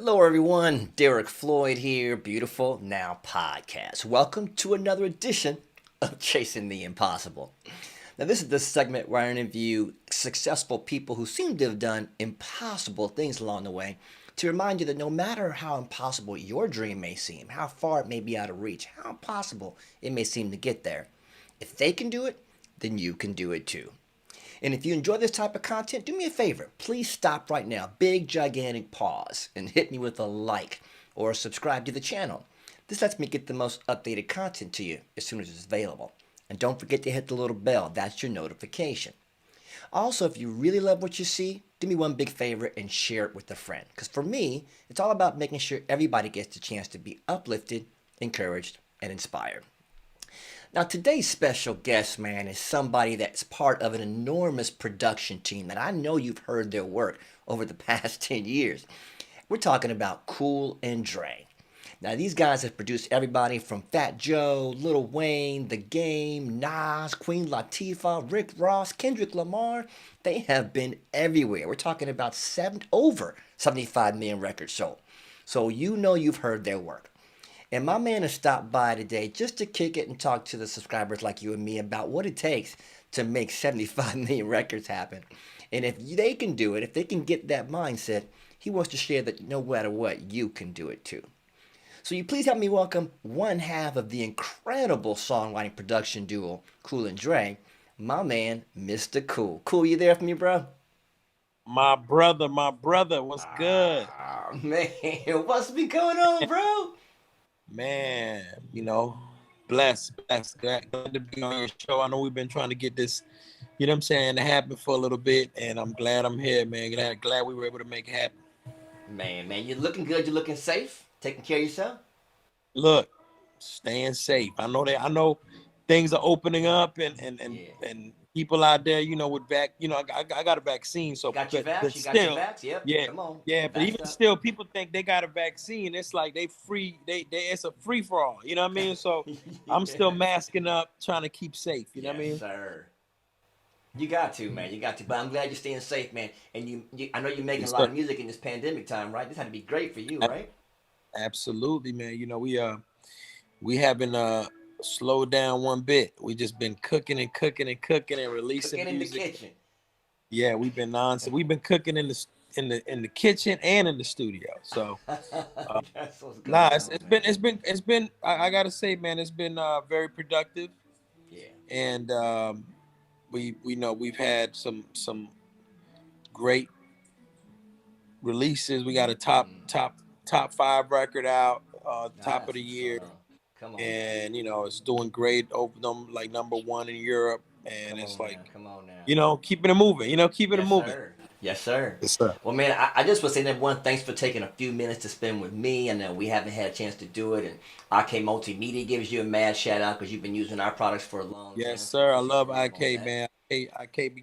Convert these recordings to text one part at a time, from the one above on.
Hello, everyone. Derek Floyd here, Beautiful Now Podcast. Welcome to another edition of Chasing the Impossible. Now, this is the segment where I interview successful people who seem to have done impossible things along the way to remind you that no matter how impossible your dream may seem, how far it may be out of reach, how impossible it may seem to get there, if they can do it, then you can do it too. And if you enjoy this type of content, do me a favor. Please stop right now, big gigantic pause, and hit me with a like or subscribe to the channel. This lets me get the most updated content to you as soon as it's available. And don't forget to hit the little bell. That's your notification. Also, if you really love what you see, do me one big favor and share it with a friend. Because for me, it's all about making sure everybody gets the chance to be uplifted, encouraged, and inspired. Now, today's special guest, man, is somebody that's part of an enormous production team that I know you've heard their work over the past 10 years. We're talking about Cool and Dre. Now, these guys have produced everybody from Fat Joe, Lil Wayne, The Game, Nas, Queen Latifah, Rick Ross, Kendrick Lamar. They have been everywhere. We're talking about over 75 million records sold. So you know you've heard their work. And my man has stopped by today just to kick it and talk to the subscribers like you and me about what it takes to make 75 million records happen. And if they can do it, if they can get that mindset, he wants to share that no matter what, you can do it too. So you please help me welcome one half of the incredible songwriting production duo, Cool and Dre, my man, Mr. Cool. Cool, you there for me, bro? My brother, what's good? Man, what's been going on, bro? Man, blessed. Glad to be on your show. I know we've been trying to get this, you know what I'm saying, to happen for a little bit, and I'm glad I'm here, man. Glad we were able to make it happen. Man, you're looking good. You're looking safe. Taking care of yourself. Look, staying safe. I know things are opening up Yeah. and people out there, with I got a vaccine, You so got your but vax. You got your still, vax. Yep. yeah, Come on. yeah, but Vaxxed even up. still, people think they got a vaccine. It's like they it's a free for all. You know what I mean? So I'm still Yeah. masking up, trying to keep safe. You know what I Yes, mean? sir. You got to, man. You got to. But I'm glad you're staying safe, man. And I know you're making a Yes, lot sir. of music in this pandemic time, right? This had to be great for you, right? Absolutely, man. We haven't slowed down one bit. We just been cooking and cooking and cooking and releasing Cooking in the music. kitchen. Yeah, we've been on. So we've been cooking in the kitchen and in the studio. So That's what's nah, going it's, on, it's man. been it's been it's been. I gotta say, man, it's been very productive, Yeah. and we know we've had some great releases. We got a top five record out, top of That's the what's year, going on. Come on, man. and it's doing great. Open them like number one in Europe, and Come it's on like now. Come on now. keeping it moving. Keeping it Yes, moving. sir. Yes, sir. Yes, sir. Well, man, I just was saying that one. Thanks for taking a few minutes to spend with me. I know we haven't had a chance to do it, and RK Multimedia gives you a mad shout out because you've been using our products for a long Yes, time. So I sir. I appreciate love your help on IK, that. man. IK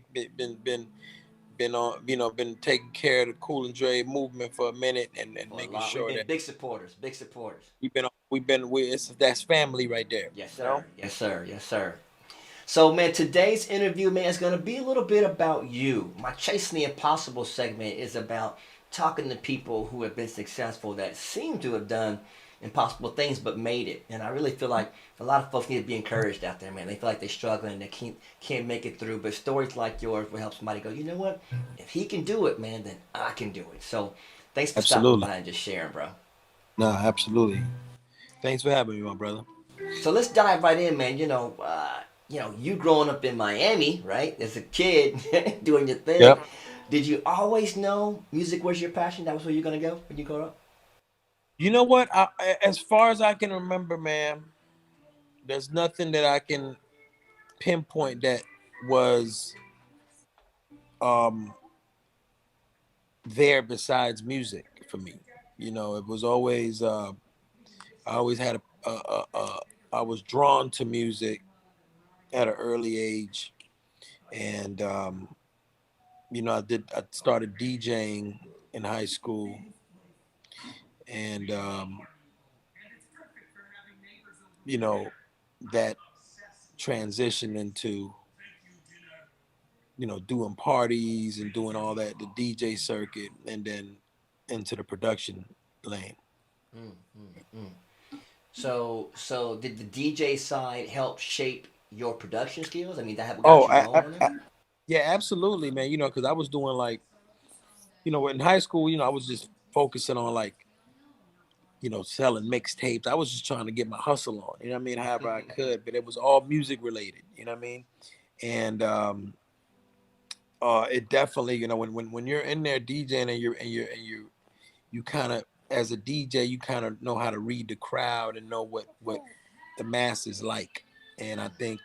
been on, been taking care of the Cool and Dre movement for a minute, and For a making lot, we've sure been that big supporters. Big supporters. that's family right there. Yes, sir. Yes, sir. Yes, sir. So, man, today's interview, man, is going to be a little bit about you. My Chasing the Impossible segment is about talking to people who have been successful that seem to have done impossible things but made it. And I really feel like a lot of folks need to be encouraged out there, man. They feel like they're struggling and they can't make it through. But stories like yours will help somebody go, you know what? If he can do it, man, then I can do it. So, thanks for stopping Absolutely. by and just sharing, bro. No, absolutely. Thanks for having me, my brother. So let's dive right in, man. You growing up in Miami, right? As a kid, doing your thing. Yep. Did you always know music was your passion? That was where you're gonna go when you grow up. You know what? As far as I can remember, man, there's nothing that I can pinpoint that was um there besides music for me. It was always I always had I was drawn to music at an early age, and I started DJing in high school, and you know that transition into doing parties and doing all that, the DJ circuit, and then into the production. lane. Mm, mm, mm. So did the DJ side help shape your production skills? I mean, that have got Oh, you going on there? yeah, absolutely, man. Because I was doing like, in high school, I was just focusing on like, selling mixtapes. I was just trying to get my hustle on, however I could, but it was all music related, And it definitely, when you're in there DJing and you kind of, as a DJ, you kind of know how to read the crowd and know what the masses like. And I think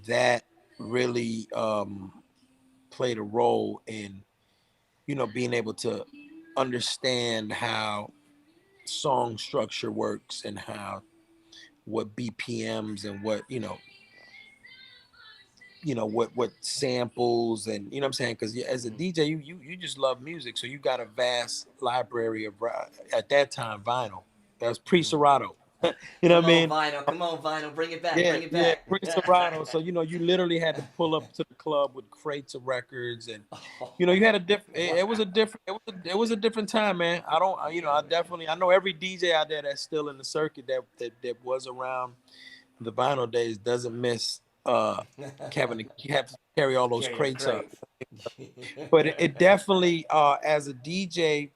that really played a role in, being able to understand how song structure works and how what BPMs and what samples, and what I'm saying, because as a Mm. DJ, you just love music, so you got a vast library of, at that time, vinyl. That was pre Mm. Serato. You know what Come I on, mean? Vinyl. Come on, Vinyl. Bring it back. Yeah, Bring it yeah, back. pre Serato. So you literally had to pull up to the club with crates of records, and you had a different. It was Wow. a different. It was a different time, man. I don't. Yeah, I man. definitely. I know every DJ out there that's still in the circuit that was around the vinyl days doesn't miss having to have to carry all those Carry them crates up. crates. But it definitely, as a DJ,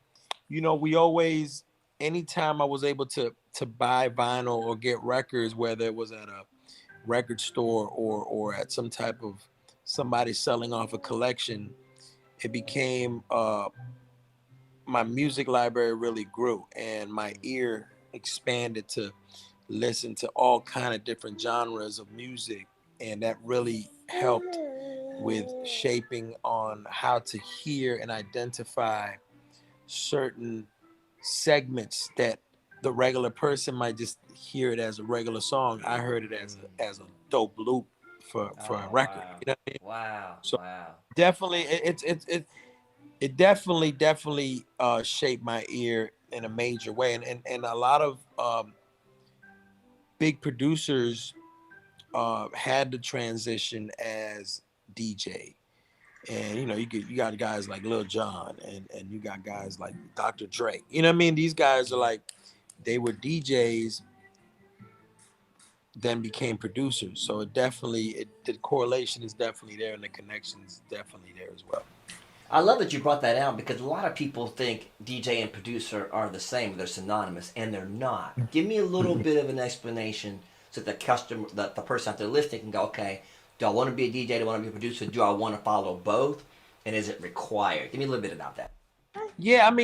we always, anytime I was able to buy vinyl or get records, whether it was at a record store or at some type of somebody selling off a collection, it became my music library really grew, and my ear expanded to listen to all kind of different genres of music, and that really helped with shaping on how to hear and identify certain segments that the regular person might just hear it as a regular song. I heard it as Mm. a dope loop for a Oh, record. wow. You know what I mean? Wow. So Wow. definitely, it definitely shaped my ear in a major way, and a lot of big producers had to transition as DJ. And you got guys like Lil Jon, and you got guys like Dr. Dre. You know what I mean? These guys are like, they were DJs, then became producers. So the correlation is definitely there, and the connection is definitely there as well. I love that you brought that out because a lot of people think DJ and producer are the same, they're synonymous, and they're not. Give me a little bit of an explanation so the customer, the person out there listening can go, okay, do I want to be a DJ? Do I want to be a producer? Do I want to follow both? And is it required? Give me a little bit about that. Yeah,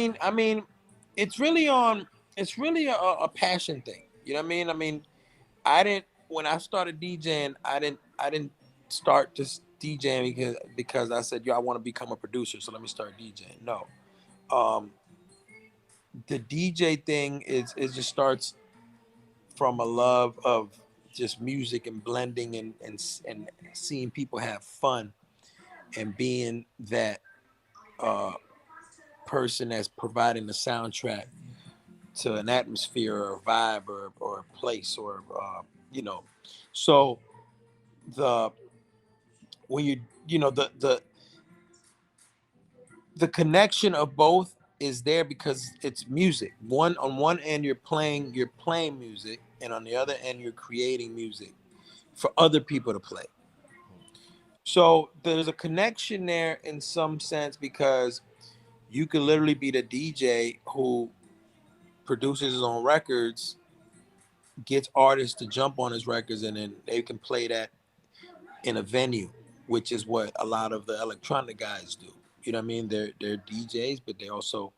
it's really on. It's really a passion thing. You know what I mean? I didn't when I started DJing. I didn't start just DJing because I said, yo, I want to become a producer, so let me start DJing. No, um, the DJ thing is just starts from a love of just music and blending and seeing people have fun and being that uh, person that's providing the soundtrack to an atmosphere or a vibe or a place or you know so the when the connection of both is there because it's music. On one end you're playing music, and on the other end you're creating music for other people to play. So there's a connection there in some sense, because you could literally be the DJ who produces his own records, gets artists to jump on his records, and then they can play that in a venue, which is what a lot of the electronic guys do. You know what I mean? They're DJs, but they also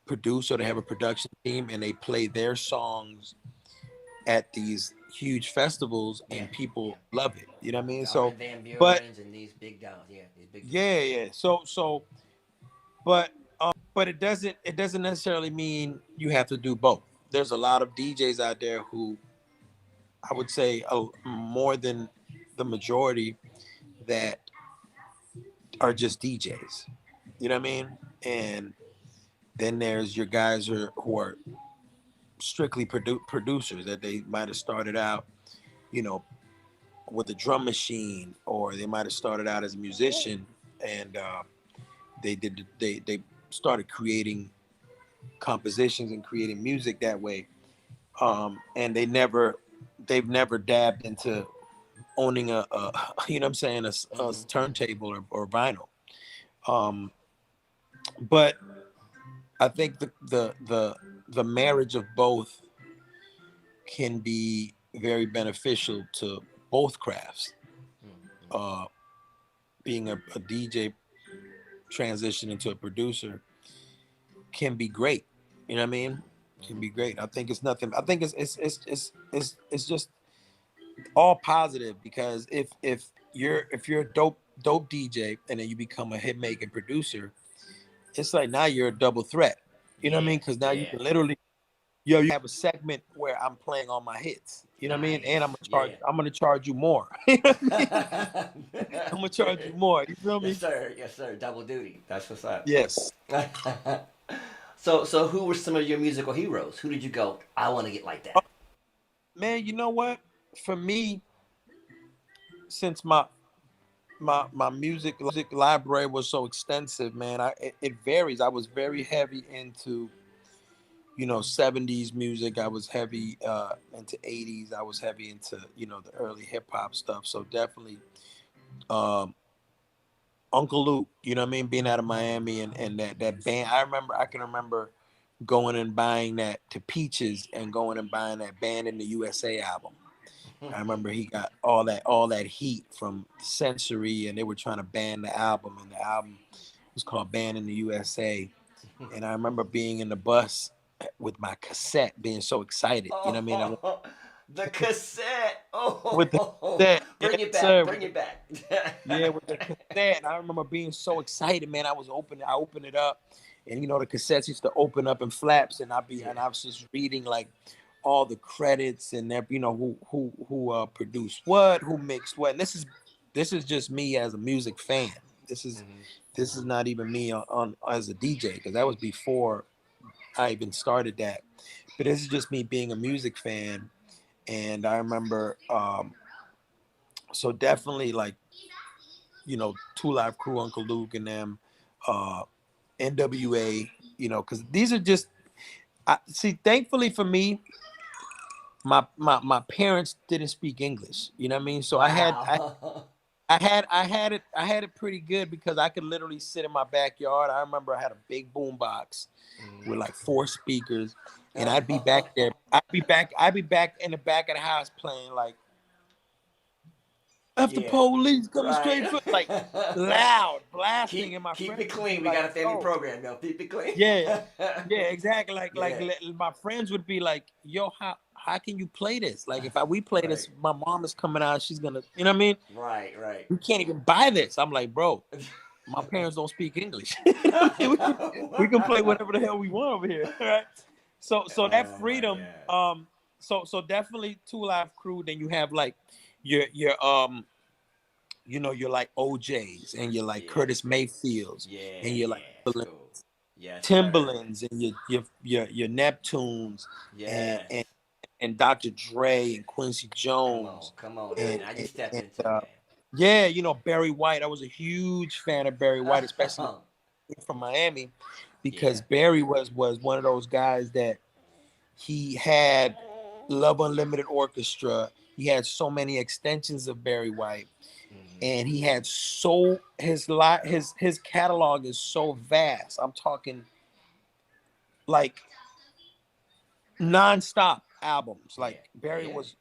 produce, or they have a production team, and they play their songs at these huge festivals, Yeah, and people yeah. love it. You know what I mean? The So, Armin Van but Buren's and these big guys, yeah, these big dudes. yeah, yeah. But it doesn't necessarily mean you have to do both. There's a lot of DJs out there who, I would say, more than the majority, that are just DJs. You know what I mean? And then there's your guys who are strictly producers, that they might have started out, you know, with a drum machine, or they might have started out as a musician, and they started creating compositions and creating music that way. And they've never dabbed into owning a you know what I'm saying, a Mm-hmm. turntable or vinyl. Um, but I think the marriage of both can be very beneficial to both crafts. Mm-hmm. Uh, being a DJ transition into a producer can be great. You know what I mean? Can Mm-hmm. be great. I think it's nothing. I think it's just all positive, because if you're a dope DJ and then you become a hit making producer, it's like now you're a double threat. You know what I Yeah, mean? Because now you yeah. can literally, yo, you have a segment where I'm playing all my hits. You know what I mean? And Nice. Yeah. I'm gonna charge you more. You know what I mean? I'm gonna charge you more. You feel Yes, me? sir. Yes, sir. Double duty. That's what's up. Yes. So who were some of your musical heroes? Who did you go? I want to get like that. Man, you know what? For me, since my music library was so extensive, man, it varies. I was very heavy into, 70s music. I was heavy into 80s. I was heavy into, the early hip hop stuff. So definitely um Uncle Luke, you know what I mean, being out of Miami, and that band. I can remember going and buying that to Peaches and going and buying that Band in the USA album. I remember he got all that heat from Sensory, and they were trying to ban the album, and the album was called Band in the USA. And I remember being in the bus with my cassette, being so excited. You know what I mean? Oh, the cassette. With the Oh, cassette, yes bring it back. sir. Bring it back. Yeah, with the cassette. And I remember being so excited, man. I opened it up, and the cassettes used to open up in flaps, and Yeah. I was just reading like all the credits, and who produced what, who mixed what. And this is just me as a music fan. This is Mm-hmm. this is not even me on as a DJ, because that was before I even started that. But this is just me being a music fan. And I remember, so definitely like, Two Live Crew, Uncle Luke, and them, uh, NWA, because these are just, I see. Thankfully for me, my parents didn't speak English. You know what I mean? So Wow. I had it pretty good, because I could literally sit in my backyard. I remember I had a big boom box with like 4 speakers, and I'd be back there. I'd be back in the back of the house playing like "F the Yeah. police coming Right. straight for," like loud blasting, keep and my keep friends it would be clean. We like, got a family "Yo." program, yo. Keep it clean. Yeah, yeah, exactly. Yeah. My friends would be like, "Yo, how can you play this? Like, if we play Right. this, my mom is coming out. She's gonna, you know what I mean? Right. Right. We can't even buy this." I'm like, "Bro, my parents don't speak English. You know what I mean? We can play whatever the hell we want over here, right?" So that Oh my freedom, god. so definitely Two Live Crew. Then you have like your you're like OJs, and you're like Yeah. Curtis Mayfields, Yeah. and you're like Yeah. Cool. Yes, sir. Timberlands, and your Neptunes, and Yes. and and Dr. Dre and Quincy Jones, Come on now. and Now you and, stepped and into it, yeah, Barry White. I was a huge fan of Barry White, especially man. from Miami, Yeah. because Barry was one of those guys that he had Love Unlimited Orchestra. He had so many extensions of Barry White, Hmm. and he had so his catalog is so vast. I'm talking like nonstop albums. Like Yeah. Barry Yeah. was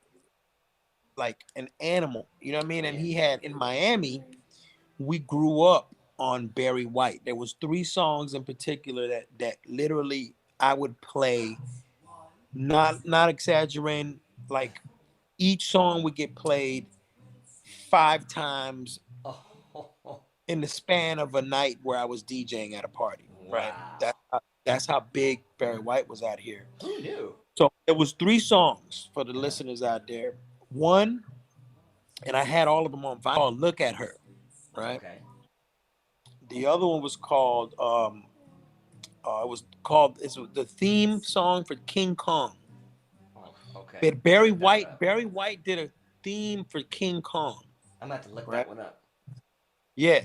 like an animal, you know what I mean? And Yeah. he had in Miami, we grew up on Barry White. There was 3 songs in particular that literally I would play, not exaggerating, like each song would get played 5 times Oh, in the span of a night where I was DJing at a party, right? wow. That's how big Barry White was out here. Who knew? So it was 3 songs for the Uh-huh. listeners out there. One, and I had all of them on vinyl. Look at Her, right? Okay. The other one was called it's the theme song for King Kong. Oh, okay. But I'll look that one up. Barry White did a theme for King Kong, I'm gonna have to look that right? one up. Yeah,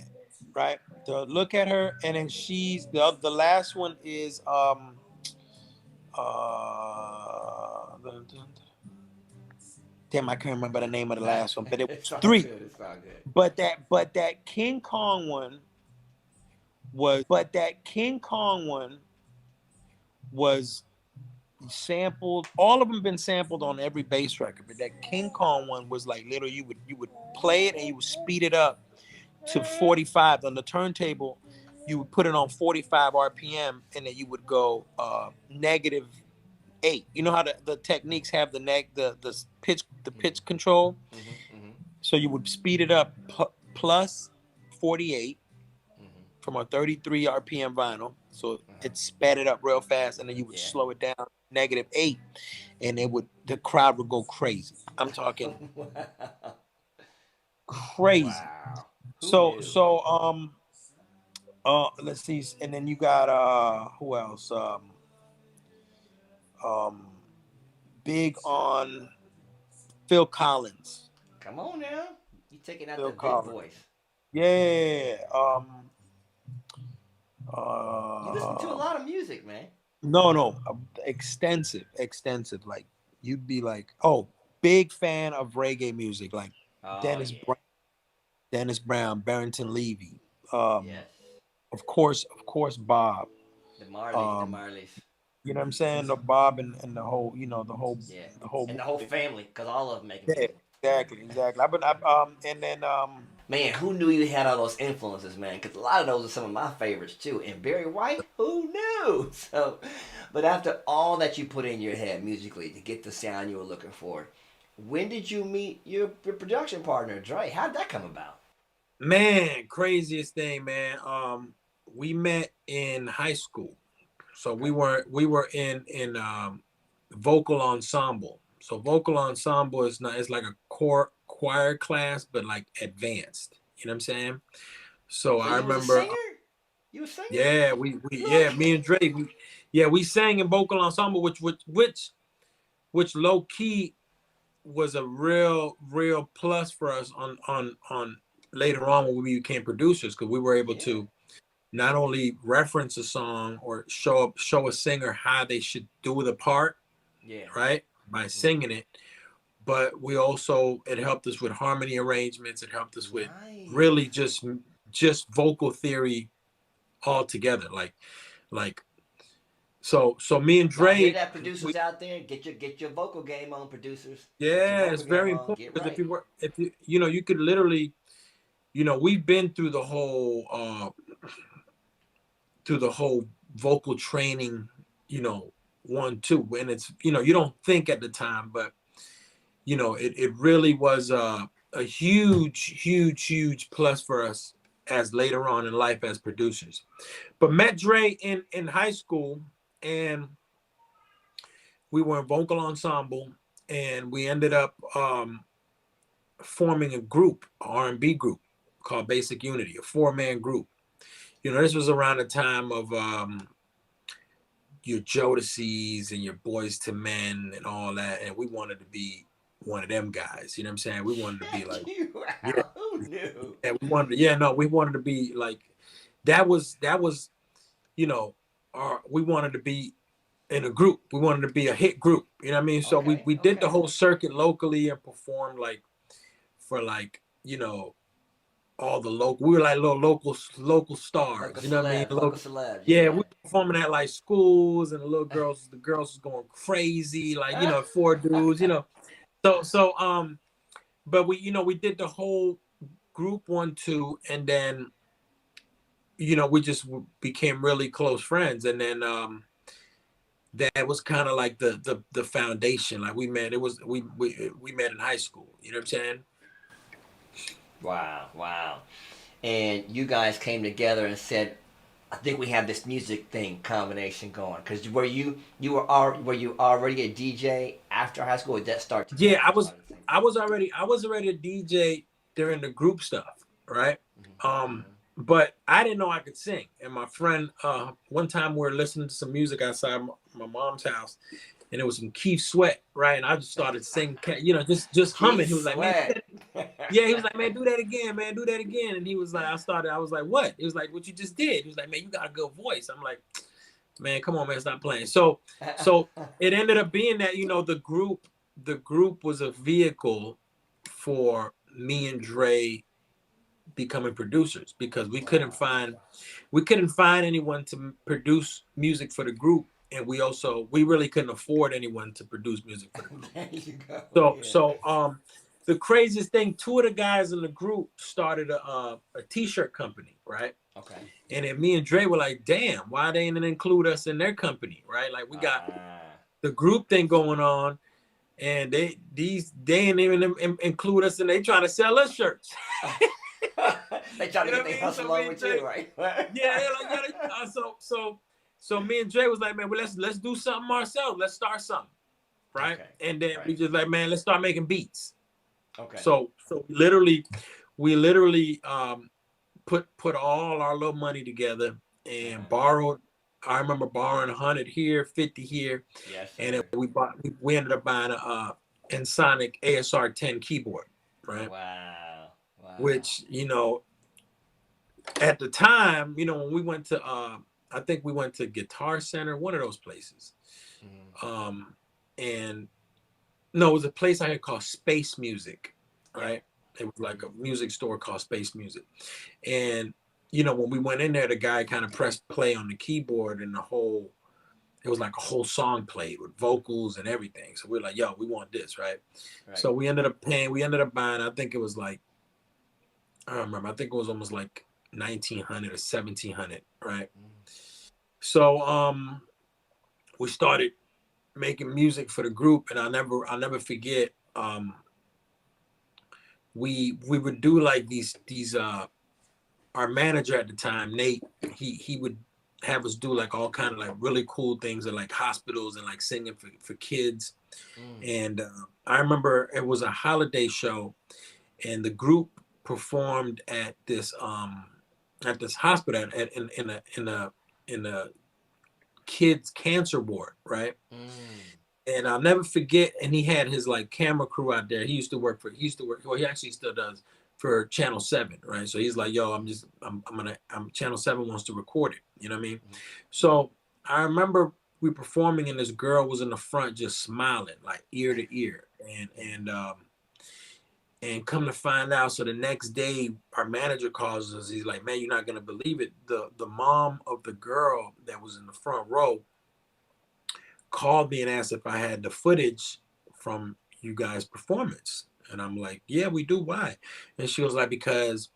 right. The Look at Her, and then she's the last one is Damn, I can't remember the name of the last one, but it It's was all three. good. It's all good. But that King Kong one was sampled. All of them been sampled on every bass record, but that King Kong one was like literally you would play it and you would speed it up to 45 on the turntable. You would put it on 45 RPM and then you would go -8. You know how the techniques have the pitch control. Mm-hmm, mm-hmm, So you would speed it up plus 48 mm-hmm. from a 33 RPM vinyl. So it sped it up real fast, and then you would Yeah. slow it down -8, and the crowd would go crazy. I'm talking crazy. Wow. Who So knew? so let's see, and then you got who else? Um big on Phil Collins. Come on now. You taking out Phil the big Collins. voice. Yeah. You listen to a lot of music, man. No, extensive. Like you'd be like, oh, big fan of reggae music, like Oh Dennis yeah. Brown, Dennis Brown, Barrington Levy. Um, Yes. of course, Bob. The Marleys. The Um, Marleys. you know what I'm saying? The Bob and the whole, Yeah. the whole And the whole movement. family, cause all of them making Yeah, music. exactly. And then Man, who knew you had all those influences, man? Because a lot of those are some of my favorites too. And Barry White, who knew? So, but after all that you put in your head musically to get the sound you were looking for, when did you meet your production partner, Dre? How did that come about? man, craziest thing, man. We met in high school. So Okay. we were in vocal ensemble. So vocal ensemble is not it's like a core choir class, but like advanced. You know what I'm saying? So So I you was a remember, singer? You was singing? yeah, me and Dre, we sang in vocal ensemble, which low key was a real plus for us on later on when we became producers, because we were able Yeah. to not only reference a song or show a singer how they should do the part, Yeah. right, by Mm. singing it, but it helped us with harmony arrangements. It helped us with Nice. really just vocal theory altogether. Like so me and Y'all hear Dre, that, producers out there? Get your vocal game on, producers. Get your yeah, it's vocal game very on. important, Get because right. if you could literally, we've been through the whole vocal training, you know, 1, 2, and it's, you don't think at the time, but it really was a huge plus for us as later on in life as producers. But met Dre in high school, and we were in vocal ensemble, and we ended up forming a group, R&B group called Basic Unity, a 4-man group. This was around the time of your Jodeci's and your Boys to Men and all that, and we wanted to be one of them guys. You know what I'm saying? We wanted to be Check like, you yeah, out. Who knew? we wanted to be like, that was, you know, we wanted to be in a group. We wanted to be a hit group. You know what I mean? So we Okay. we did the Okay. whole circuit locally and performed like for like, all the local. We were like little local Local stars. You know what I mean? celebs. Local celebs. Yeah, Yeah. we were performing at like schools, and the girls was going crazy, like, 4 dudes. But we did the whole group 1, 2, and then we just became really close friends, and then that was kind of like the foundation. Like we met, it was we met in high school. You know what I'm saying? Wow. Wow. And you guys came together and said, I think we have this music thing combination going. Because were you already a DJ after high school? Or did that start Yeah, together? Start at the same I was already a DJ during the group stuff, right? time. But I didn't know I could sing. And my friend, one time we were listening to some music outside my mom's house, and it was some Keith Sweat, right? And I just started singing, just humming. Keith He was like, man, Sweat. yeah, he was like, man, do that again, man, do that again. And he was like, I was like, what? He was like, what you just did. He was like, man, you got a good voice. I'm like, Man, come on, man, stop playing. So it ended up being that, you know, the group was a vehicle for me and Dre becoming producers, because Wow. we couldn't find anyone to produce music for the group, and we really couldn't afford anyone to produce music for the group. There you go. So Yeah. so the craziest thing, two of the guys in the group started a t-shirt company, right? Okay. And then me and Dre were like, damn, why they didn't include us in their company, right? Like, we got Ah. the group thing going on, and they didn't even include us, and they trying to sell us shirts. They try to You know get what I their mean? So hustle me on and with Dre, you, right? yeah, they're like, yeah. So me and Dre was like, man, well, let's do something ourselves. Let's start something, right? Okay. And then Right. we just like, man, let's start making beats. Okay. So we literally put all our little money together and Uh-huh. borrowed. I remember borrowing 100 here, 50 here, Yes, and then sir. we ended up buying a Ensoniq ASR 10 keyboard, right? Wow. Wow. Which, at the time, when we went to I think we went to Guitar Center, one of those places. Mm. Um and no, it was a place I had called Space Music, Yep. right? It was like Mm-hmm. a music store called Space Music. And when we went in there, the guy kind of pressed play on the keyboard, and it was like a whole song played with vocals and everything. So we are like, yo, we want this, right? Right. So we ended up buying, I think it was like, I don't remember, I think it was almost like 1900 or 1700, right? Mm. So we started making music for the group, and I'll never forget. We would do like these our manager at the time, Nate, he would have us do like all kind of like really cool things at like hospitals, and like singing for kids. Mm. And I remember it was a holiday show, and the group performed at this hospital, in a kids cancer ward, right? Mm. And I'll never forget. And he had his like camera crew out there. He used to work. Well, he actually still does, for Channel 7, right? So he's like, yo, I'm Channel 7 wants to record it. You know what I mean? Mm. Mm. So I remember we performing, and this girl was in the front just smiling like ear to ear. And come to find out, so the next day our manager calls us. He's like, man, you're not gonna believe it. The mom of the girl that was in the front row called me and asked if I had the footage from you guys' performance. And I'm like, yeah, we do. Why? And she was like, because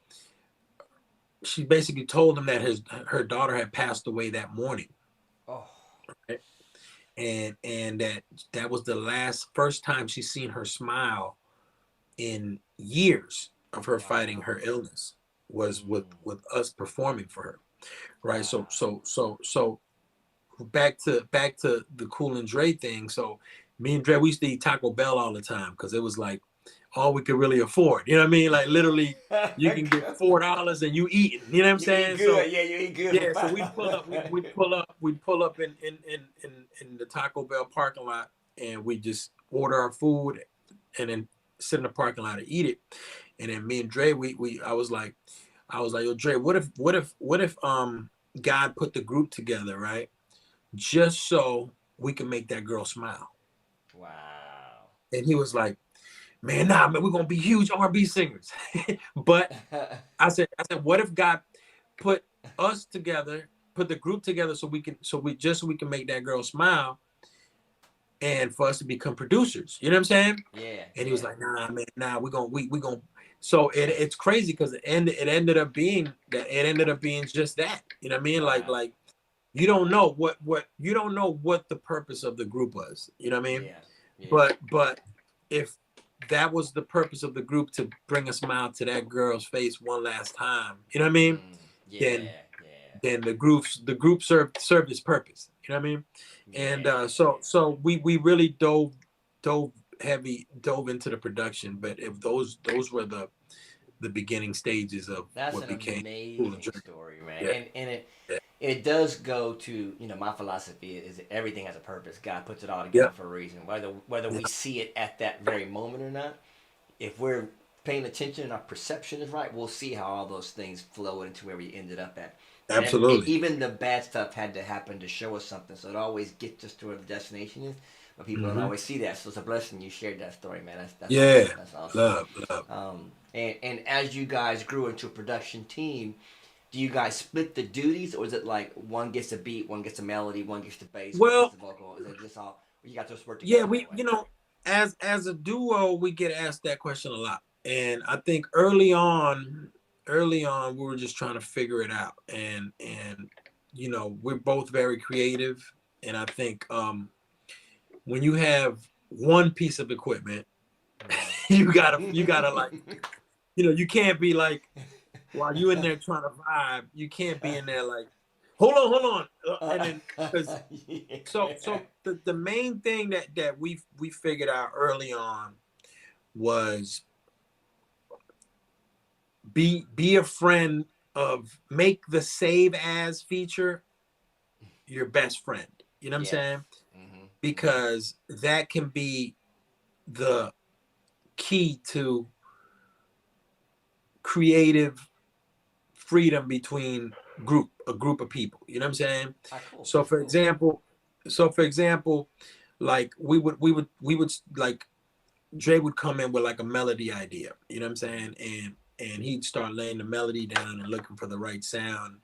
she basically told him that her daughter had passed away that morning. Oh. Right? And that was the first time she's seen her smile in years of her fighting Wow. her illness, was with Mm. us performing for her. Right. So Wow. so so so back to the Cool and Dre thing. So me and Dre, we used to eat Taco Bell all the time, because it was like all we could really afford. You know what I mean? Like, literally, you can get $4 and you eating. You know what I'm You eat saying? So good. Yeah, you eat good for yeah, so five. we'd pull up in the Taco Bell parking lot, and we just order our food, and then sit in the parking lot and eat it. And then me and Dre, we I was like, yo, Dre, what if God put the group together, right? Just so we can make that girl smile. Wow. And he was like, man, nah, man, we're gonna be huge R&B singers. But I said, what if God put us together, put the group together, so we can make that girl smile, and for us to become producers. You know what I'm saying? Yeah, And he was yeah. like, nah, man, nah, we gonna. So it's crazy, because it ended up being just that. You know what I mean? Like Wow. like you don't know what the purpose of the group was. You know what I mean? Yeah, yeah. But if that was the purpose of the group, to bring a smile to that girl's face one last time, you know what I mean? Mm. Then Yeah, yeah, then the group served its purpose. You know what I mean? And yeah. so we really dove dove into the production. But if those were the beginning stages of That's what an became Cool and amazing Dre. story, man. Yeah, And yeah, it does go to, my philosophy is everything has a purpose. God puts it all yeah, together for a reason. Whether yeah, we see it at that very moment or not, if we're paying attention and our perception is right, we'll see how all those things flow into where we ended up at. And Absolutely. even the bad stuff had to happen to show us something. So it always gets us to where the destination is, but people don't Hmm. always see that. So it's a blessing you shared that story, man. That's awesome. Yeah. That's awesome. Love, love. And as you guys grew into a production team, do you guys split the duties, or is it like one gets a beat, one gets a melody, one gets the bass, one gets Well, the vocal? Is it just all you got to just work yeah, together that way? as a duo, we get asked that question a lot. And I think early on, we were just trying to figure it out. And we're both very creative. And I think when you have one piece of equipment, you gotta like, you can't be like, while you in there trying to vibe, you can't be in there like, hold on, and then because so Yeah. the main thing that we figured out early on was be a friend of, make the save as feature your best friend. You know what I'm Yes. saying? Mm-hmm. Mm-hmm. Because that can be the key to creative freedom between a group of people. You know what I'm saying? Ah, cool. So That's for cool. example, so for example, like we would like, Dre would come in with like a melody idea. You know what I'm saying? And he'd start laying the melody down and looking for the right sound.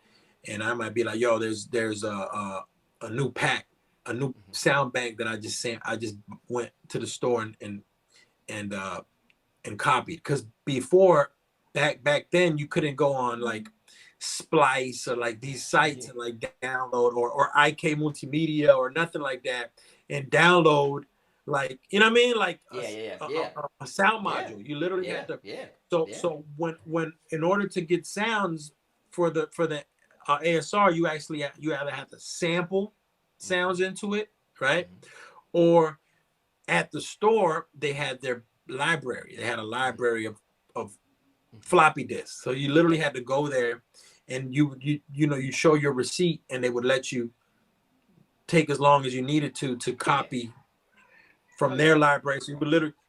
And I might be like, yo, there's a new pack, a new Mm-hmm. sound bank that I just went to the store and and copied. Because before, back then, you couldn't go on like Splice or like these sites Yeah. and like download, or IK Multimedia or nothing like that, and download, like, you know what I mean, like Yeah. Yeah. a, Yeah. a sound Yeah. module. You literally Yeah. had to. Yeah. Yeah. So when in order to get sounds for the ASR, you either have to sample Mm-hmm. sounds into it, right? Mm-hmm. Or at the store they had their library. They had a Mm-hmm. library of Mm-hmm. floppy disks. So you literally Yep. had to go there, and you show your receipt, and they would let you take as long as you needed to Yeah. copy Oh from yeah. their library. So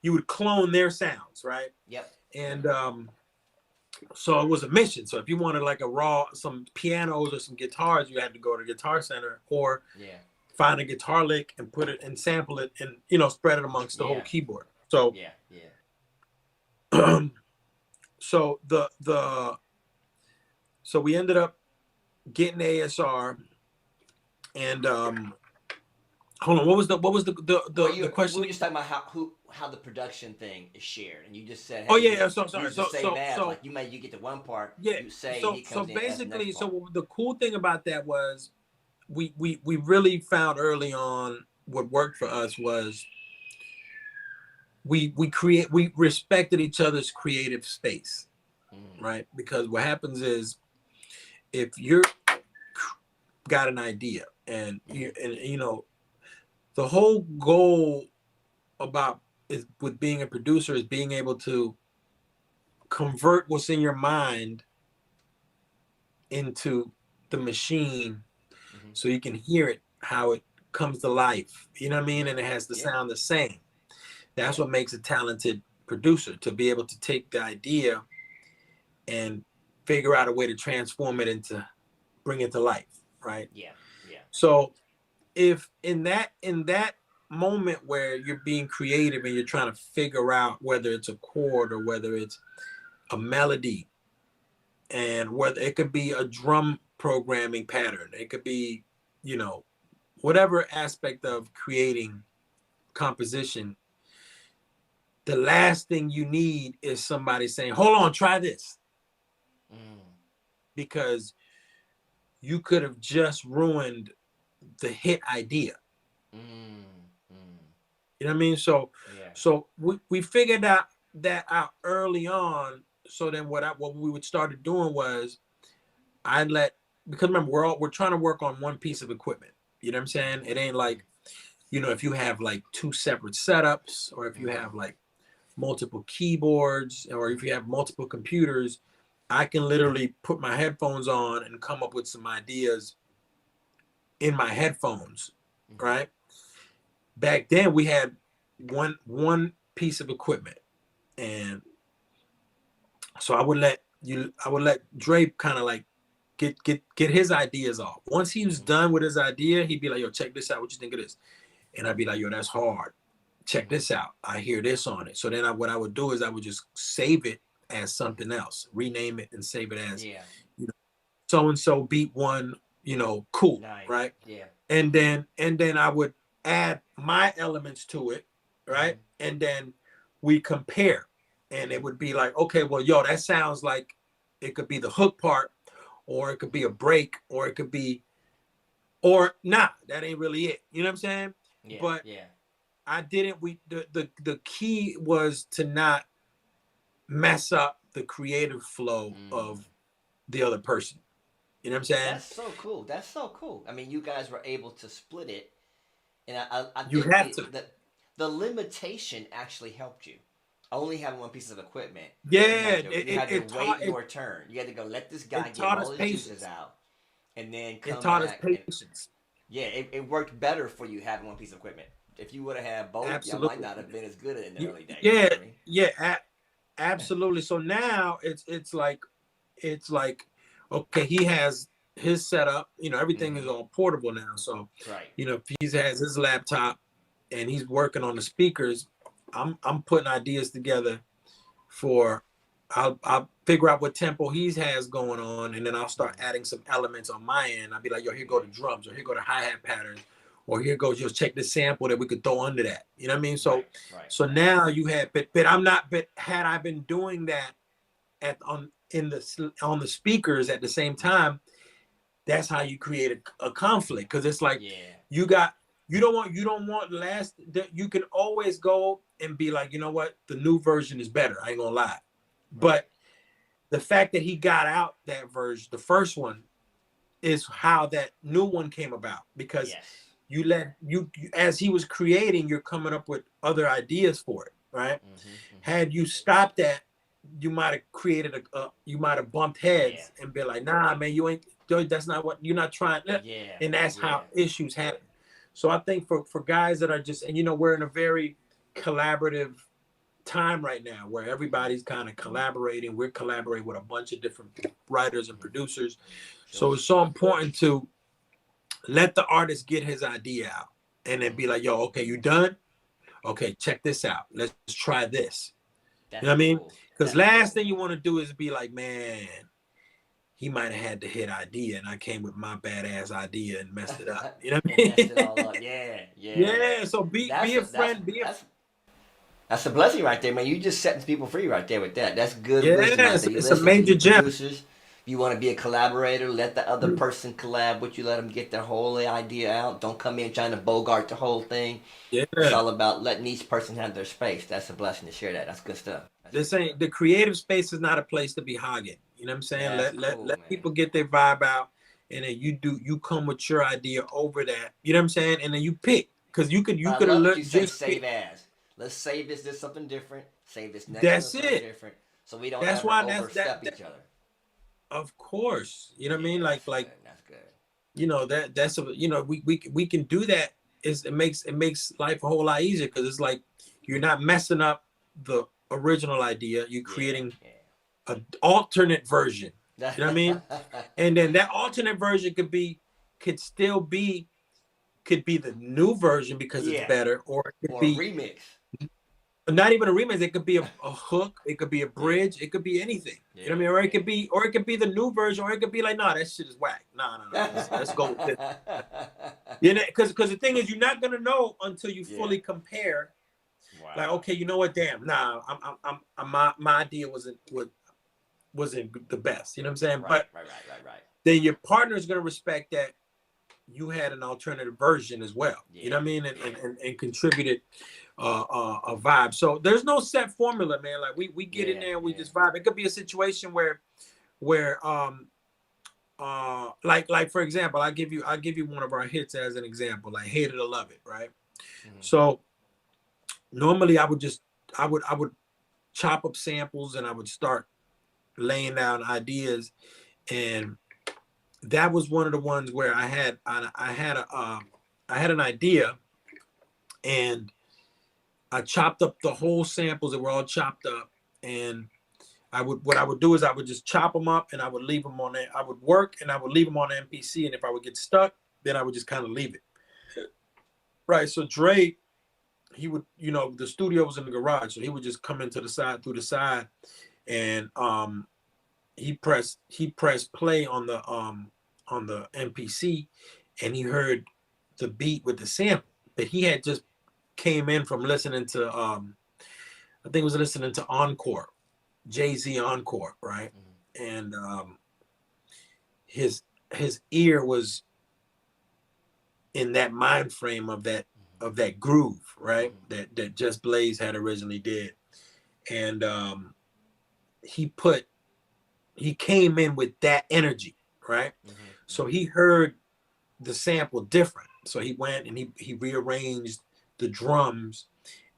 you would clone their sounds, right? Yep. Yep. And so it was a mission. So if you wanted like some pianos or some guitars, you had to go to Guitar Center, or Yeah. find a guitar lick and put it and sample it, and spread it amongst the whole Yeah. keyboard. So Yeah. Yeah. so so we ended up getting ASR. And hold on, Well, the we question? were just talking about how the production thing is shared, and you just said, Oh hey, yeah, yeah. So you sorry. use the save as, So like you get to one part, yeah. you say So he comes in as the next basically, part. so the cool thing about that was we really found early on what worked for us was we respected each other's creative space, Mm. right? Because what happens is, if you're got an idea, and Mm-hmm. the whole goal about is with being a producer is being able to convert what's in your mind into the machine, Mm-hmm. so you can hear it, how it comes to life. You know what I mean? Yeah. And it has to Yeah. sound the same. That's Yeah. what makes a talented producer, to be able to take the idea and figure out a way to transform it into, bring it to life, right? Yeah. Yeah. So if in that moment where you're being creative and you're trying to figure out whether it's a chord or whether it's a melody, and whether it could be a drum programming pattern, it could be, you know, whatever aspect of creating composition, the last thing you need is somebody saying, hold on, try this, Mm. because you could have just ruined the hit idea. Mm. Mm. You know what I mean? So Yeah. we figured out that out early on. So then what we would started doing was, I let because remember, we're trying to work on one piece of equipment. You know what I'm saying? It ain't Mm-hmm. like, if you have like two separate setups, or if you Mm-hmm. have like multiple keyboards, or if you have multiple computers, I can literally put my headphones on and come up with some ideas in my headphones, Mm-hmm. right? Back then we had one piece of equipment, and so I would let Dre kind of like get his ideas off. Once he was done with his idea, he'd be like, yo, check this out. What you think of this? And I'd be like, yo, that's hard. Check this out. I hear this on it. So then what I would do is I would just save it as something else, rename it and save it as, you know, so-and-so beat one, you know, cool, Nice. right? Yeah. And then I would add my elements to it, right? And then we compare. And it would be like, okay, well, yo, that sounds like it could be the hook part, or it could be a break, or it could be, or nah, that ain't really it. You know what I'm saying? Yeah. But yeah. I didn't. The key was to not mess up the creative flow of the other person. You know what I'm saying? That's so cool. That's so cool. I mean, you guys were able to split it, and I You think have to. the limitation actually helped you. Only having one piece of equipment. Yeah, you had to wait your turn. You had to go let this guy get all his juices out, and then come it taught back. us patience. It worked better for you having one piece of equipment. If you would have had both, Absolutely. y'all might not have been as good in the early days. Yeah, you know what I mean? yeah, absolutely. So now it's like, okay, he has his setup. You know, everything is all portable now. So, you know, if he has his laptop and he's working on the speakers, I'm putting ideas together for. I'll figure out what tempo he has going on, and then I'll start adding some elements on my end. I'll be like, yo, here go the drums, or here go the hi-hat patterns, or here goes, just check the sample that we could throw under that. You know what I mean? So so now you had, but had I been doing that on the speakers at the same time, that's how you create a conflict, because it's like you don't want last. You can always go and be like, you know what, the new version is better. I ain't gonna lie. But the fact that he got out that version, the first one, is how that new one came about, because you as he was creating, you're coming up with other ideas for it, right? Had you stopped that, you might have created you might have bumped heads and be like, nah, man, you ain't. That's not what you're not trying. And that's how issues happen. So I think for guys that are just, and you know, we're in a very collaborative time right now where everybody's kind of collaborating. We're collaborating with a bunch of different writers and producers. So it's so important to let the artist get his idea out and then be like, yo, okay, you done? Okay, check this out. Let's try this. You know what I mean? Because last thing you want to do is be like, man, he might have had the hit idea and I came with my badass idea and messed it up. You know what I mean? Messed it all up. Yeah. So be a friend. That's a blessing right there, man. You just setting people free right there with that. That's good wisdom right there. It's a major gem. Producers, you want to be a collaborator, let the other person collab with you. Let them get their whole idea out. Don't come in trying to bogart the whole thing. Yeah. It's all about letting each person have their space. That's a blessing to share that. That's good stuff. The creative space is not a place to be hogging. You know what I'm saying? Let people get their vibe out, and then you come with your idea over that. You know what I'm saying? And then you pick, because you could have just save as. Let's save this something different. Save this next that's something different. So we don't overstep each other. Of course. You know what I mean? Like that's good. You know, that's you know, we can do that. It makes life a whole lot easier, because it's like you're not messing up the original idea. You're creating an alternate version. You know what I mean? And then that alternate version could be the new version because it's better, or it could be a remix. Not even a remix. It could be a hook. It could be a bridge. It could be anything. You know what I mean? Or it could be the new version, or it could be like, nah, that shit is whack. No. Let's go with this. You know, because the thing is, you're not gonna know until you fully compare. Wow. Like, okay, you know what? Damn, nah, my idea wasn't the best. You know what I'm saying? Right. Then your partner is gonna respect that you had an alternative version as well. You know what I mean? And contributed a vibe. So there's no set formula, man. Like we get in there and we just vibe. It could be a situation where like for example, I'll give you one of our hits as an example, like Hate It or Love It, right? So normally I would chop up samples and I would start laying down ideas, and that was one of the ones where I had an idea, and I chopped up the whole samples that were all chopped up, and what I would do is I would just chop them up and I would leave them on there. I would work and I would leave them on the MPC, and if I would get stuck, then I would just kind of leave it. Right. So Dre, he would, the studio was in the garage, so he would just come into the side through the side, and he pressed play on the MPC, and he heard the beat with the sample. But he had just came in from listening to I think he was listening to Encore, Jay-Z Encore, right? And his ear was in that mind frame of that groove, right? That Just Blaze had originally did. And he came in with that energy, right? So he heard the sample different. So he went and he rearranged the drums,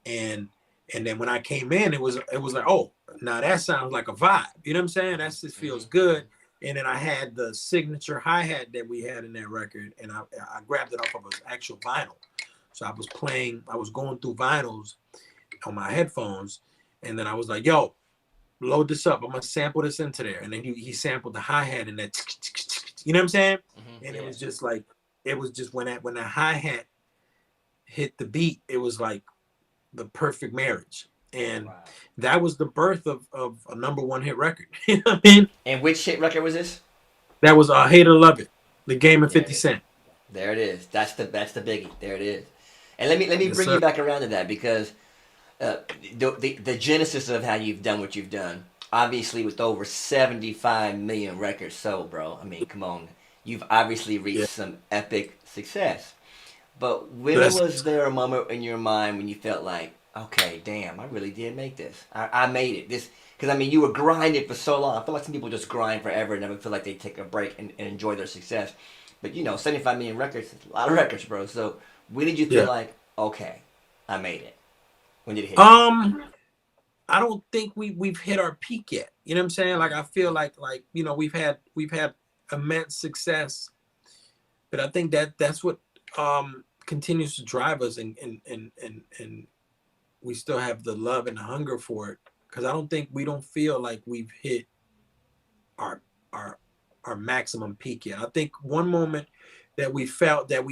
and then when I came in, it was like, oh, now that sounds like a vibe. You know what I'm saying? That just feels good. And then I had the signature hi-hat that we had in that record, and I grabbed it off of an actual vinyl. So I was going through vinyls on my headphones, and then I was like, yo, load this up. I'm gonna sample this into there. And then he sampled the hi-hat and that, you know what I'm saying? And it was just like, it was just when the hi-hat hit the beat, it was like the perfect marriage. And that was the birth of a #1 hit record. You know what I mean? And which hit record was this? That was Hate or Love It, The Game of 50 Cent. There it is. That's the biggie. There it is. And let me Yes, bring sir. you back around to that, because the genesis of how you've done what you've done, obviously with over 75 million records sold, bro. I mean, come on. You've obviously reached some epic success. But when was there a moment in your mind when you felt like, okay, damn, I really did make this. I made it. Because I mean, you were grinding for so long. I feel like some people just grind forever and never feel like they take a break and enjoy their success. But 75 million records, it's a lot of records, bro. So when did you feel like, okay, I made it? When did it hit you? I don't think we've hit our peak yet. You know what I'm saying? Like, I feel like we've had immense success, but I think that's what continues to drive us, and we still have the love and the hunger for it, because we don't feel like we've hit our our maximum peak yet. I think one moment that we felt that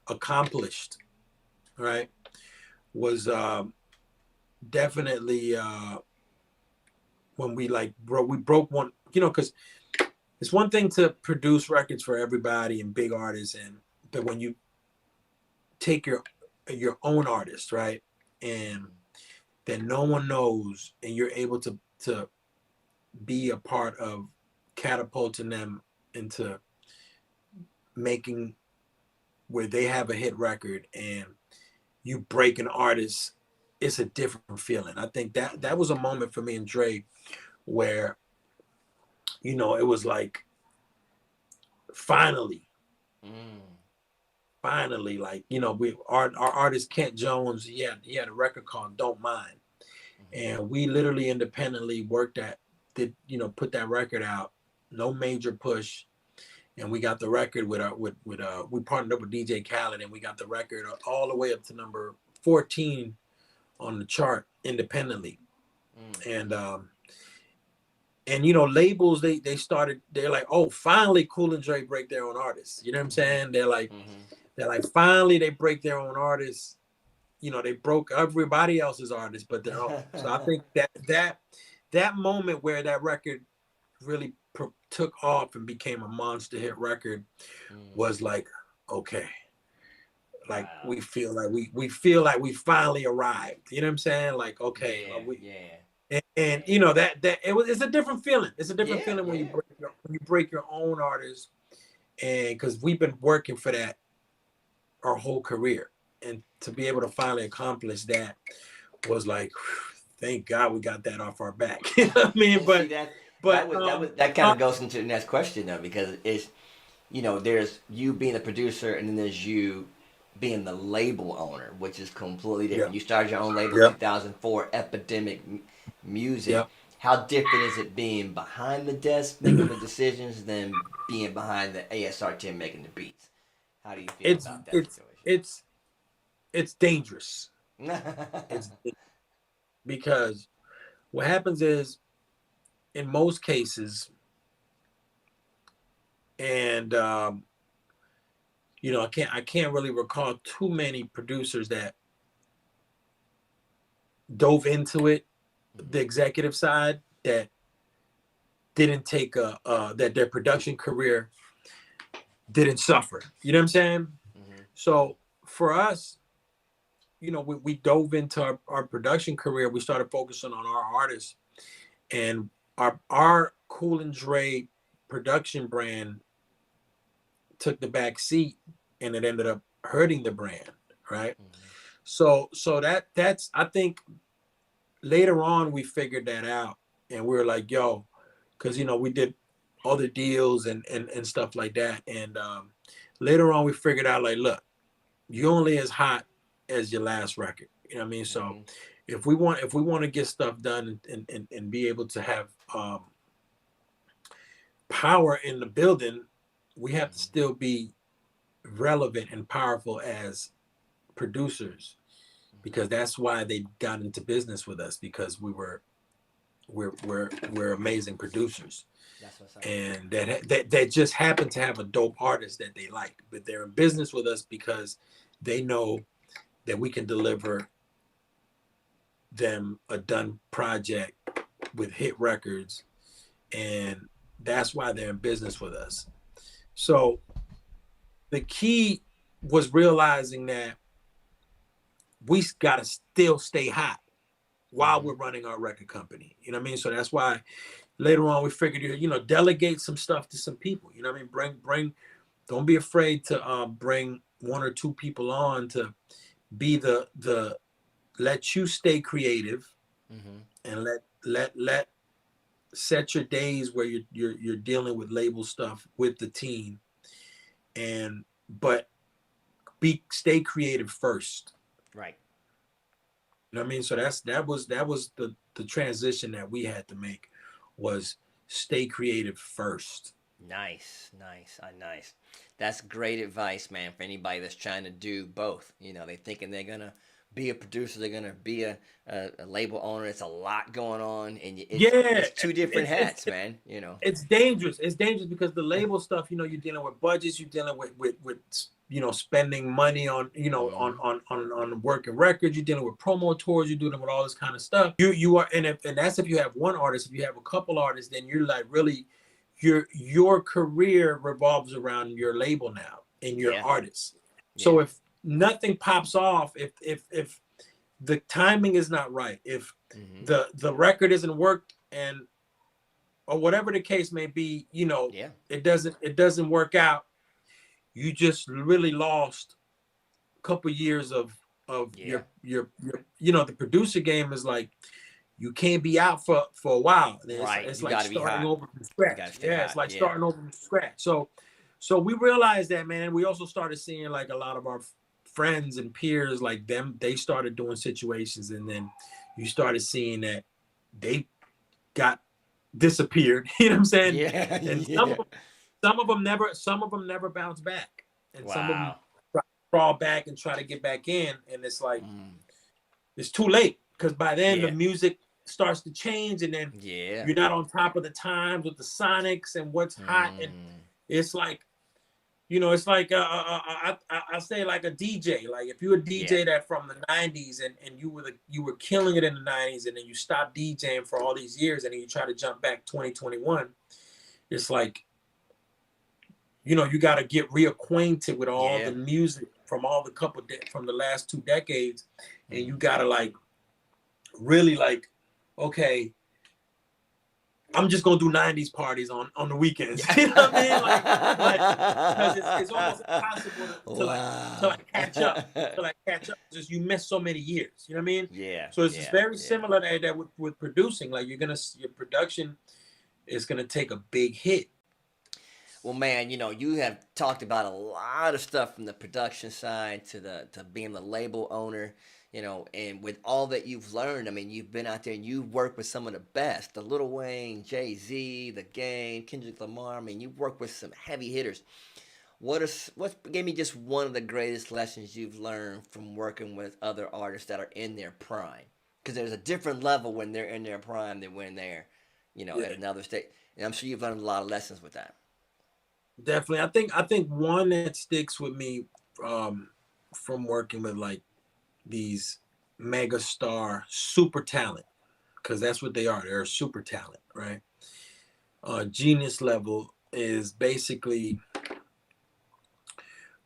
accomplished, right, was definitely when we broke one, because it's one thing to produce records for everybody and big artists, but when you take your own artist, right, and that no one knows, and you're able to be a part of catapulting them into making where they have a hit record, and you break an artist, it's a different feeling. I think that was a moment for me and Dre where, it was like, finally, like, our artist Kent Jones, he had a record called Don't Mind. And we literally independently worked put that record out, no major push. And we got the record we partnered up with DJ Khaled, and we got the record all the way up to number 14 on the chart independently. And labels, they're like, oh, finally Cool and Dre break their own artists. You know what I'm saying? They're like finally they break their own artists. They broke everybody else's artists, but their own. So I think that moment where that record really took off and became a monster hit record was like, okay, like, we feel like we finally arrived. You know what I'm saying? Like, okay, and it's a different feeling. It's a different feeling when you break your own artist, and because we've been working for that our whole career, and to be able to finally accomplish that was like, thank God we got that off our back. You know what I mean? But that kind of goes into the next question, though, because it's there's you being the producer, and then there's you being the label owner, which is completely different. You started your own label in 2004, Epidemic Music. How different is it being behind the desk making the decisions than being behind the ASR team making the beats? How do you feel about that situation? It's dangerous. It's because what happens is, in most cases, and I can't really recall too many producers that dove into it, the executive side, that didn't take that their production career didn't suffer. You know what I'm saying? Mm-hmm. So for us, we dove into our production career. We started focusing on our artists, and our Cool and Dre production brand took the back seat, and it ended up hurting the brand, right? Mm-hmm. So that's, I think, later on we figured that out, and we were like, yo, because we did other deals and stuff like that, and later on we figured out, like, look, you only as hot as your last record. You know what I mean? So Mm-hmm. if we want to get stuff done and be able to have power in the building, we have to Mm-hmm. still be relevant and powerful as producers, because that's why they got into business with us, because we're amazing producers, That's what's up. and that just happen to have a dope artist that they like, but they're in business with us because they know that we can deliver them a done project with hit records, and that's why they're in business with us. So the key was realizing that we got to still stay hot while Mm-hmm. we're running our record company. You know what I mean? So that's why later on we figured, delegate some stuff to some people. You know what I mean? Bring. Don't be afraid to bring one or two people on to be the let you stay creative, Mm-hmm. and let set your days where you're dealing with label stuff with the team, and but stay creative first. Right. You know what I mean? So that was the transition that we had to make, was stay creative first. Nice, nice, nice. That's great advice, man, for anybody that's trying to do both. They thinking they're gonna be a producer, they're gonna be a label owner. It's a lot going on, and Yeah, it's two different it's it's hats, man. it's dangerous. It's dangerous because the label stuff, you're dealing with budgets, you're dealing with spending money on Mm-hmm. on working records, you're dealing with promo tours, you're dealing with all this kind of stuff. You are, and that's if you have one artist. If you have a couple artists, then you're like, really, your career revolves around your label now and your Yeah, artists. yeah. So if nothing pops off, if the timing is not right, if Mm-hmm. the record isn't worked, and or whatever the case may be, Yeah, it doesn't work out, you just really lost a couple years of yeah. the producer game is like, you can't be out for a while. It's, Right. it's You like got to be starting hot. over from You got to scratch. stay Yeah, it's hot. like Yeah. starting over from scratch. So we realized that, man. We also started seeing, like, a lot of our friends and peers, like them, they started doing situations, and then you started seeing that they got disappeared. You know what I'm saying? Yeah, And yeah. some of them never bounce back, and some of them Wow. crawl back and try to get back in, and it's like, Mm. it's too late, because by then the Yeah, music starts to change, and then yeah. you're not on top of the times with the sonics and what's hot, and Mm. it's like, it's like, I say, like a DJ. Like, if you're a Yeah. DJ that from the '90s, and you were killing it in the '90s, and then you stopped DJing for all these years, and then you try to jump back 2021, it's like, you got to get reacquainted with all the Yeah. music from all the from the last 2 decades, and Mm. you got to, like, really, like, okay, I'm just gonna do '90s parties on the weekends. You know what I mean? Like, because it's almost impossible to like to Wow. like catch up. To like catch up, just you miss so many years. You know what I mean? Yeah, So it's just yeah, very yeah. similar to that with producing. Like, your production is gonna take a big hit. Well, man, you have talked about a lot of stuff from the production side to being the label owner, and with all that you've learned, I mean, you've been out there and you've worked with some of the best, the Lil Wayne, Jay-Z, The Game, Kendrick Lamar. I mean, you've worked with some heavy hitters. What gave me just one of the greatest lessons you've learned from working with other artists that are in their prime? because there's a different level when they're in their prime than when they're, Yeah, at another state. And I'm sure you've learned a lot of lessons with that. definitely. I think one that sticks with me um, from working with like these mega star super talent, because that's what they are. They're a super talent, right? Genius level is basically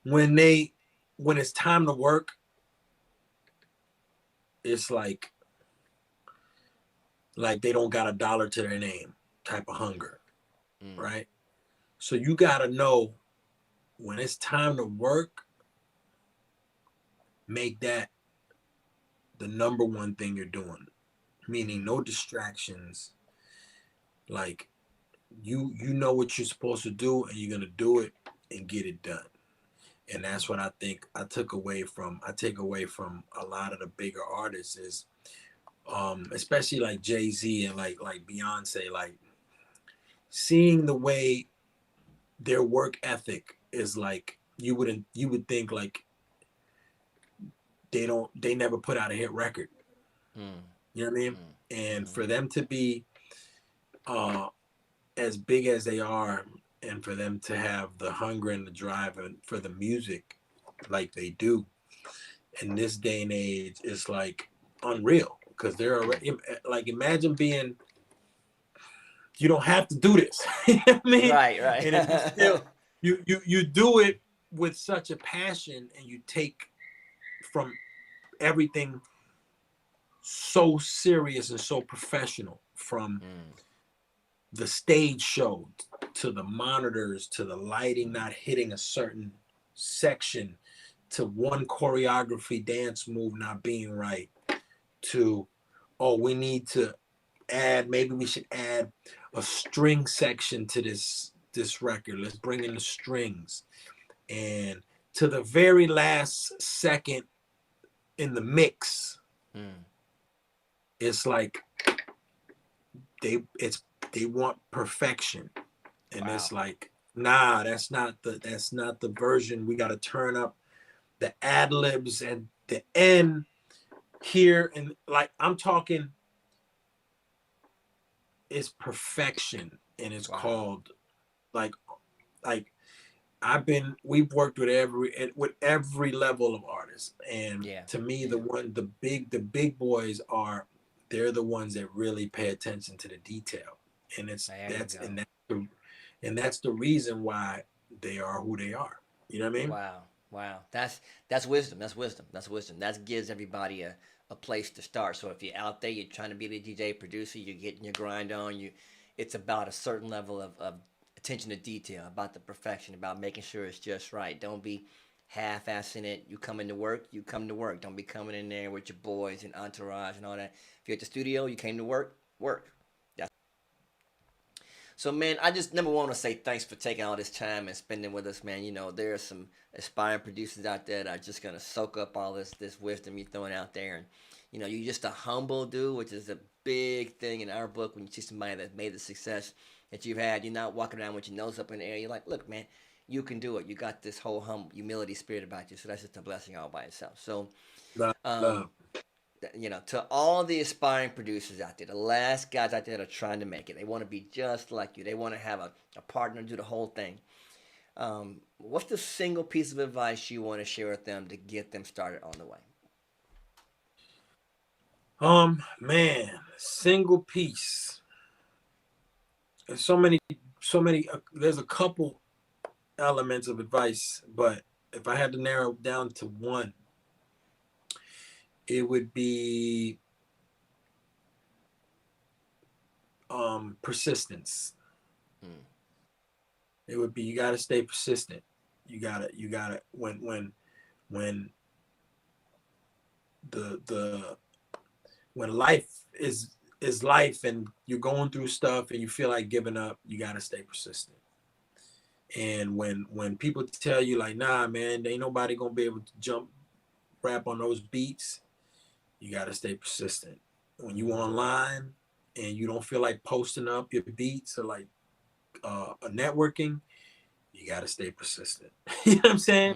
when they when it's time to work, it's like they don't got a dollar to their name type of hunger, Mm, right? So you got to know when it's time to work, make that the number one thing you're doing, meaning mm, no distractions. Like you know what you're supposed to do and you're going to do it and get it done. And mm, that's what I think I take away from a lot of the bigger artists is especially like Jay-Z and like Beyonce, like seeing the way their work ethic is like you would think like they never put out a hit record. mm, You know what I mean? mm, And mm-hmm. for them to be uh as big as they are and for them to have the hunger and the drive and for the music like they do in this day and age is like unreal because they're Mm. already like imagine being you don't have to do this. You know what I mean? Right, And if you right. still you do it with such a passion and you take from everything so serious and so professional from Mm, the stage show to the monitors to the lighting not hitting a certain section to one choreography dance move not being right to oh we need to add maybe we should add a string section to this record, let's bring in the strings, and to the very last second in the mix mm. it's like it's they want perfection and Wow. it's like nah that's not the version, we got to turn up the ad libs and the end here and like I'm talking it's perfection and it's Wow. called like like we've worked with every level of artists and Yeah. to me Yeah. the big boys are they're the ones that really pay attention to the detail and There you go. that's the reason why they are who they are, you know what I mean? Wow. Wow. That's wisdom. That's wisdom. That's wisdom. That gives everybody a place to start. So if you're out there, you're trying to be the DJ producer, you're getting your grind on, it's about a certain level of attention to detail, about the perfection, about making sure it's just right. Don't be half assing it. You come into work, you come to work. Don't be coming in there with your boys and entourage and all that. If you're at the studio, you came to work, work. So, man, I just number one want to say thanks for taking all this time and spending with us, man. There are some aspiring producers out there that are just gonna soak up all this wisdom you're throwing out there, and you're just a humble dude, which is a big thing in our book. When you see somebody that made the success that you've had, you're not walking around with your nose up in the air. You're like, look, man, you can do it. You got this whole humble humility spirit about you. So that's just a blessing all by itself. So, Love, um, love. to all the aspiring producers out there, the last guys out there that are trying to make it, they want to be just like you. They want to have a partner do the whole thing. What's the single piece of advice you want to share with them to get them started on the way? Man, single piece, there's so many there's a couple elements of advice but if I had to narrow it down to one it would be persistence. Mm, It would be you got to stay persistent. You gotta when the when life is life and you're going through stuff and you feel like giving up, you got to stay persistent. And when people tell you like, nah, man, ain't nobody gonna be able to jump rap on those beats, you got to stay persistent. When you mm, online and you don't feel like posting up your beats or like a networking, you got to stay persistent. You know what I'm saying?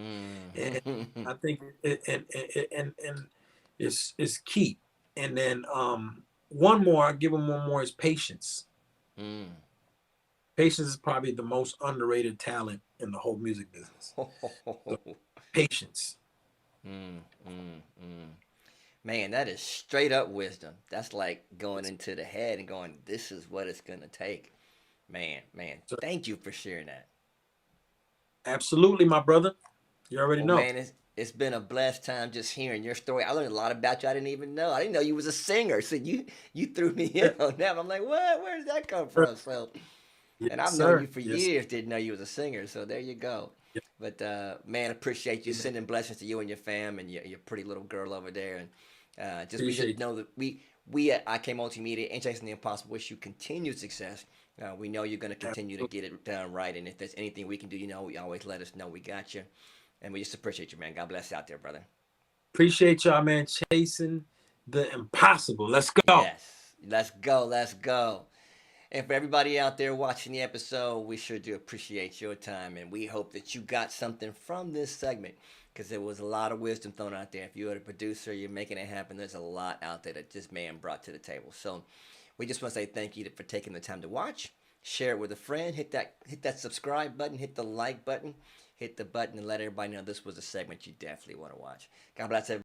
And mm. I think and it's key. And then one more, I give him one more, is patience. Mm. Patience is probably the most underrated talent in the whole music business. So patience. Mm, mm, mm. Man, that is straight up wisdom. That's like going into the head and going, this is what it's going to take. Man, So, thank you for sharing that. absolutely, my brother. You already Well, know. man, it's been a blessed time just hearing your story. I learned a lot about you I didn't even know. I didn't know you was a singer. So you threw me in on that. I'm like, what? Where did that come from? So, Yes, and I've known you sir. for Yes. years. Didn't know you was a singer. So there you go. Yes. But man, appreciate you Amen. sending blessings to you and your fam and your pretty little girl over there. And just we just Appreciate know that we at IK Multimedia and Chasing the Impossible wish you continued success. We know you're going to you. continue to get it done right. And if there's anything we can do, you know, you always let us know. We got you. And we just appreciate you, man. God bless you out there, brother. Appreciate y'all, man. Chasing the impossible. Let's go. Yes. Let's go. Let's go. And for everybody out there watching the episode, we sure do appreciate your time. And we hope that you got something from this segment because there was a lot of wisdom thrown out there. If you're the producer, you're making it happen, there's a lot out there that this man brought to the table. So we just want to say thank you for taking the time to watch. Share it with a friend. Hit that subscribe button. Hit the like button. Hit the button and let everybody know this was a segment you definitely want to watch. God bless everybody.